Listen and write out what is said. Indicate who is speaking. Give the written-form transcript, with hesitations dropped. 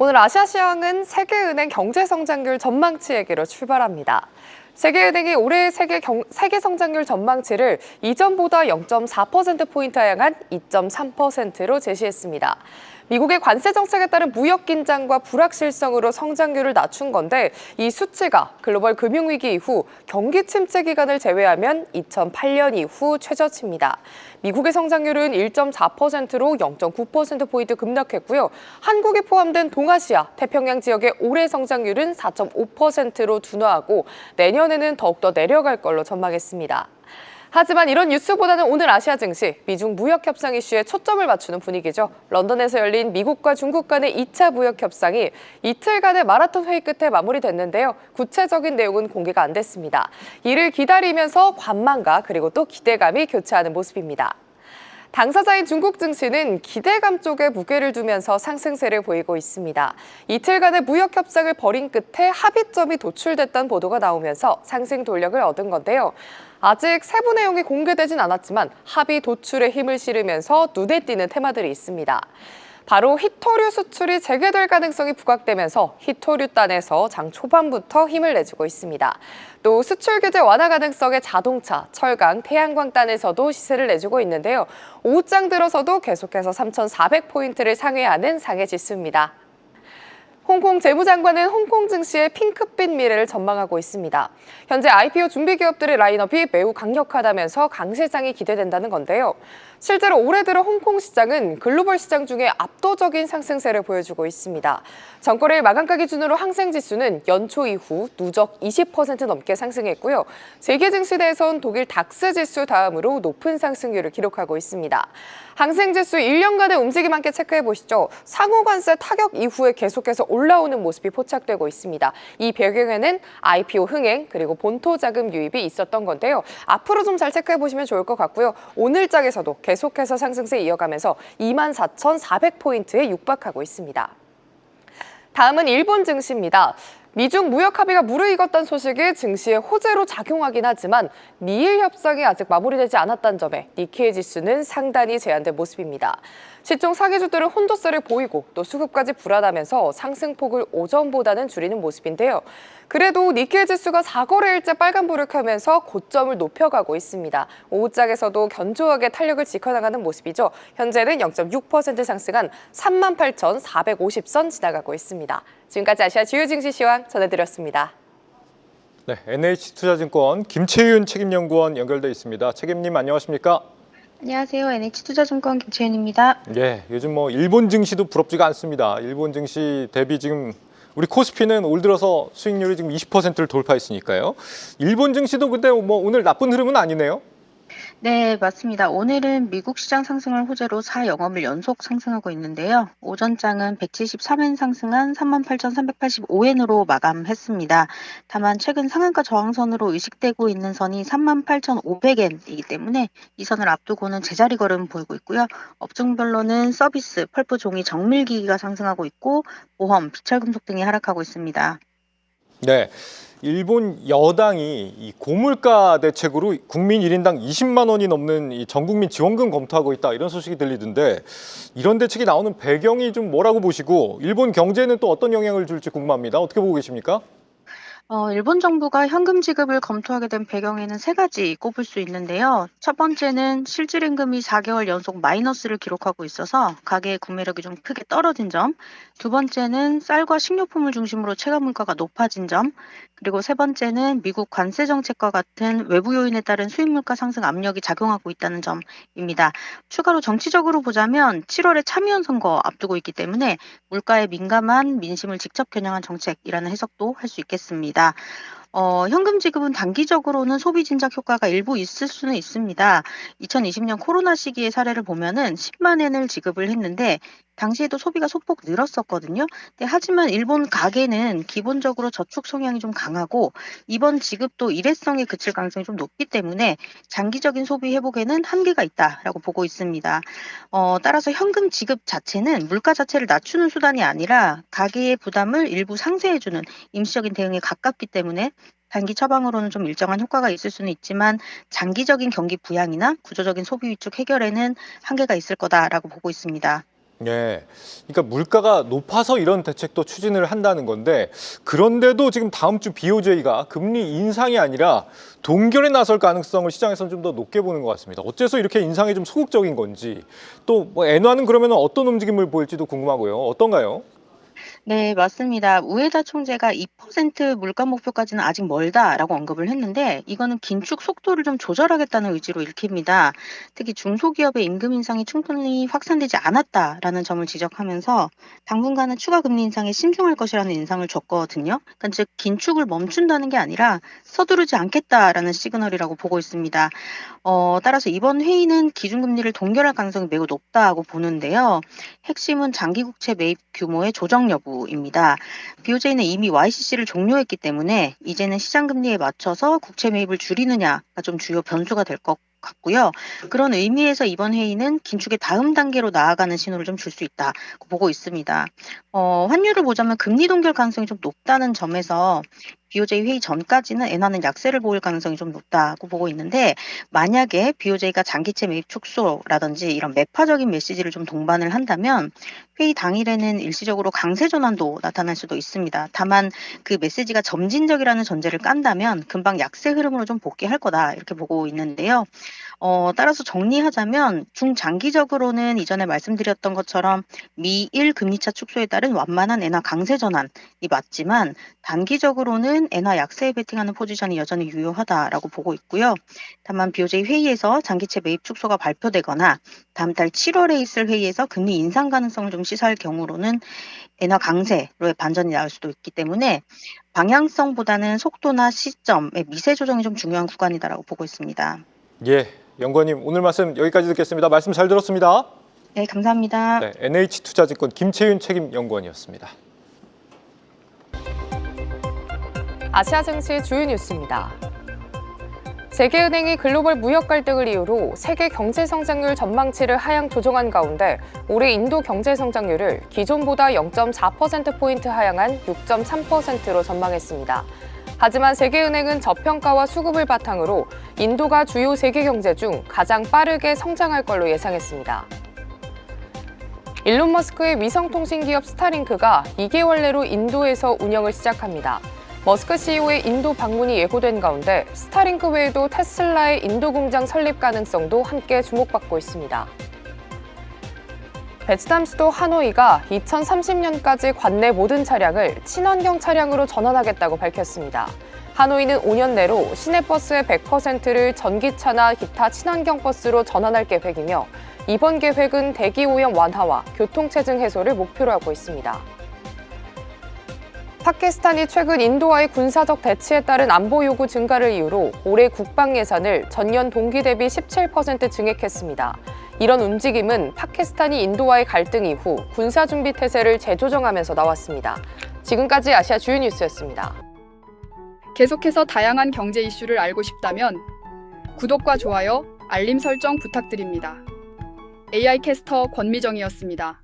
Speaker 1: 오늘 아시아시황은 세계은행 경제성장률 전망치 얘기로 출발합니다. 세계은행이 올해 세계 성장률 전망치를 이전보다 0.4%포인트 하향한 2.3%로 제시했습니다. 미국의 관세 정책에 따른 무역 긴장과 불확실성으로 성장률을 낮춘 건데 이 수치가 글로벌 금융위기 이후 경기 침체 기간을 제외하면 2008년 이후 최저치입니다. 미국의 성장률은 1.4%로 0.9%포인트 급락했고요. 한국이 포함된 동아시아, 태평양 지역의 올해 성장률은 4.5%로 둔화하고 내년에는 더욱더 내려갈 걸로 전망했습니다. 하지만 이런 뉴스보다는 오늘 아시아 증시, 미중 무역 협상 이슈에 초점을 맞추는 분위기죠. 런던에서 열린 미국과 중국 간의 2차 무역 협상이 이틀간의 마라톤 회의 끝에 마무리됐는데요. 구체적인 내용은 공개가 안 됐습니다. 이를 기다리면서 관망과 그리고 또 기대감이 교차하는 모습입니다. 당사자인 중국 증시는 기대감 쪽에 무게를 두면서 상승세를 보이고 있습니다. 이틀간의 무역 협상을 벌인 끝에 합의점이 도출됐다는 보도가 나오면서 상승 동력을 얻은 건데요. 아직 세부 내용이 공개되진 않았지만 합의 도출에 힘을 실으면서 눈에 띄는 테마들이 있습니다. 바로 히토류 수출이 재개될 가능성이 부각되면서 히토류단에서 장 초반부터 힘을 내주고 있습니다. 또 수출 규제 완화 가능성의 자동차, 철강, 태양광단에서도 시세를 내주고 있는데요. 오후장 들어서도 계속해서 3,400포인트를 상회하는 상해 지수입니다. 홍콩 재무장관은 홍콩 증시의 핑크빛 미래를 전망하고 있습니다. 현재 IPO 준비 기업들의 라인업이 매우 강력하다면서 강세장이 기대된다는 건데요. 실제로 올해 들어 홍콩 시장은 글로벌 시장 중에 압도적인 상승세를 보여주고 있습니다. 전거래일 마감가 기준으로 항생지수는 연초 이후 누적 20% 넘게 상승했고요. 세계 증시 내에선 독일 닥스 지수 다음으로 높은 상승률을 기록하고 있습니다. 항생지수 1년간의 움직임 함께 체크해 보시죠. 상호관세 타격 이후에 계속해서 올라오는 모습이 포착되고 있습니다. 이 배경에는 IPO 흥행 그리고 본토 자금 유입이 있었던 건데요. 앞으로 좀 잘 체크해 보시면 좋을 것 같고요. 오늘 장에서도 계속해서 상승세 이어가면서 24,400포인트에 육박하고 있습니다. 다음은 일본 증시입니다. 미중 무역 합의가 무르익었다는 소식이 증시에 호재로 작용하긴 하지만 미일 협상이 아직 마무리되지 않았다는 점에 니케이 지수는 상단이 제한된 모습입니다. 시총 상위주들은 혼조세를 보이고 또 수급까지 불안하면서 상승폭을 오전보다는 줄이는 모습인데요. 그래도 니케이 지수가 4거래일째 빨간불을 켜면서 고점을 높여가고 있습니다. 오후장에서도 견조하게 탄력을 지켜나가는 모습이죠. 현재는 0.6% 상승한 38,450선 지나가고 있습니다. 지금까지 아시아 주요 증시 시황 전해드렸습니다.
Speaker 2: 네, NH투자증권 김채윤 책임연구원 연결돼 있습니다. 책임님 안녕하십니까?
Speaker 3: 안녕하세요. NH투자증권 김채윤입니다.
Speaker 2: 예, 요즘 일본 증시도 부럽지가 않습니다. 일본 증시 대비 지금 우리 코스피는 올 들어서 수익률이 지금 20%를 돌파했으니까요. 일본 증시도 근데 오늘 나쁜 흐름은 아니네요.
Speaker 3: 네, 맞습니다. 오늘은 미국 시장 상승을 호재로 4영업일 연속 상승하고 있는데요. 오전장은 173엔 상승한 38,385엔으로 마감했습니다. 다만 최근 상한가 저항선으로 의식되고 있는 선이 38,500엔이기 때문에 이 선을 앞두고는 제자리 걸음 보이고 있고요. 업종별로는 서비스, 펄프 종이 정밀기기가 상승하고 있고 보험, 비철금속 등이 하락하고 있습니다.
Speaker 2: 네. 일본 여당이 이 고물가 대책으로 국민 1인당 20만 원이 넘는 이 전국민 지원금 검토하고 있다 이런 소식이 들리던데 이런 대책이 나오는 배경이 좀 뭐라고 보시고 일본 경제에는 또 어떤 영향을 줄지 궁금합니다. 어떻게 보고 계십니까?
Speaker 3: 일본 정부가 현금 지급을 검토하게 된 배경에는 세 가지 꼽을 수 있는데요. 첫 번째는 실질임금이 4개월 연속 마이너스를 기록하고 있어서 가계의 구매력이 좀 크게 떨어진 점. 두 번째는 쌀과 식료품을 중심으로 체감 물가가 높아진 점. 그리고 세 번째는 미국 관세 정책과 같은 외부 요인에 따른 수입 물가 상승 압력이 작용하고 있다는 점입니다. 추가로 정치적으로 보자면 7월에 참의원 선거 앞두고 있기 때문에 물가에 민감한 민심을 직접 겨냥한 정책이라는 해석도 할 수 있겠습니다. 현금 지급은 단기적으로는 소비 진작 효과가 일부 있을 수는 있습니다. 2020년 코로나 시기의 사례를 보면은 10만 엔을 지급을 했는데 당시에도 소비가 소폭 늘었었거든요. 하지만 일본 가계는 기본적으로 저축 성향이 좀 강하고 이번 지급도 일회성에 그칠 가능성이 좀 높기 때문에 장기적인 소비 회복에는 한계가 있다라고 보고 있습니다. 따라서 현금 지급 자체는 물가 자체를 낮추는 수단이 아니라 가계의 부담을 일부 상쇄해주는 임시적인 대응에 가깝기 때문에 단기 처방으로는 좀 일정한 효과가 있을 수는 있지만 장기적인 경기 부양이나 구조적인 소비 위축 해결에는 한계가 있을 거다라고 보고 있습니다.
Speaker 2: 예. 그러니까 물가가 높아서 이런 대책도 추진을 한다는 건데 그런데도 지금 다음 주 BOJ가 금리 인상이 아니라 동결에 나설 가능성을 시장에서는 좀 더 높게 보는 것 같습니다. 어째서 이렇게 인상에 좀 소극적인 건지 또 뭐 엔화는 그러면 어떤 움직임을 보일지도 궁금하고요. 어떤가요?
Speaker 3: 네, 맞습니다. 우에다 총재가 2% 물가 목표까지는 아직 멀다라고 언급을 했는데 이거는 긴축 속도를 좀 조절하겠다는 의지로 읽힙니다. 특히 중소기업의 임금 인상이 충분히 확산되지 않았다라는 점을 지적하면서 당분간은 추가 금리 인상에 신중할 것이라는 인상을 줬거든요. 그러니까 즉 긴축을 멈춘다는 게 아니라 서두르지 않겠다라는 시그널이라고 보고 있습니다. 따라서 이번 회의는 기준금리를 동결할 가능성이 매우 높다고 보는데요. 핵심은 장기국채 매입 규모의 조정 여부입니다. BOJ는 이미 YCC를 종료했기 때문에 이제는 시장 금리에 맞춰서 국채 매입을 줄이느냐가 좀 주요 변수가 될 것 같고요. 그런 의미에서 이번 회의는 긴축의 다음 단계로 나아가는 신호를 좀 줄 수 있다고 보고 있습니다. 환율을 보자면 금리 동결 가능성이 좀 높다는 점에서 BOJ 회의 전까지는 엔화는 약세를 보일 가능성이 좀 높다고 보고 있는데 만약에 BOJ가 장기채 매입 축소라든지 이런 매파적인 메시지를 좀 동반을 한다면 회의 당일에는 일시적으로 강세 전환도 나타날 수도 있습니다. 다만 그 메시지가 점진적이라는 전제를 깐다면 금방 약세 흐름으로 좀 복귀할 거다 이렇게 보고 있는데요. 따라서 정리하자면 중장기적으로는 이전에 말씀드렸던 것처럼 미일 금리차 축소에 따른 완만한 엔화 강세 전환이 맞지만 단기적으로는 엔화 약세에 베팅하는 포지션이 여전히 유효하다라고 보고 있고요. 다만 BOJ 회의에서 장기채 매입 축소가 발표되거나 다음 달 7월에 있을 회의에서 금리 인상 가능성을 좀 시사할 경우로는 엔화 강세로의 반전이 나올 수도 있기 때문에 방향성보다는 속도나 시점의 미세 조정이 좀 중요한 구간이다라고 보고 있습니다.
Speaker 2: 예. 연구원님 오늘 말씀 여기까지 듣겠습니다. 말씀 잘 들었습니다.
Speaker 3: 네, 감사합니다.
Speaker 2: 네, NH투자증권 김채윤 책임연구원이었습니다.
Speaker 1: 아시아 증시 주요 뉴스입니다. 세계은행이 글로벌 무역 갈등을 이유로 세계 경제 성장률 전망치를 하향 조정한 가운데 올해 인도 경제 성장률을 기존보다 0.4%포인트 하향한 6.3%로 전망했습니다. 하지만 세계은행은 저평가와 수급을 바탕으로 인도가 주요 세계 경제 중 가장 빠르게 성장할 걸로 예상했습니다. 일론 머스크의 위성통신 기업 스타링크가 2개월 내로 인도에서 운영을 시작합니다. 머스크 CEO의 인도 방문이 예고된 가운데 스타링크 외에도 테슬라의 인도 공장 설립 가능성도 함께 주목받고 있습니다. 베트남 수도 하노이가 2030년까지 관내 모든 차량을 친환경 차량으로 전환하겠다고 밝혔습니다. 하노이는 5년 내로 시내버스의 100%를 전기차나 기타 친환경 버스로 전환할 계획이며 이번 계획은 대기 오염 완화와 교통체증 해소를 목표로 하고 있습니다. 파키스탄이 최근 인도와의 군사적 대치에 따른 안보 요구 증가를 이유로 올해 국방 예산을 전년 동기 대비 17% 증액했습니다. 이런 움직임은 파키스탄이 인도와의 갈등 이후 군사준비 태세를 재조정하면서 나왔습니다. 지금까지 아시아 주요 뉴스였습니다.
Speaker 4: 계속해서 다양한 경제 이슈를 알고 싶다면 구독과 좋아요, 알림 설정 부탁드립니다. AI 캐스터 권미정이었습니다.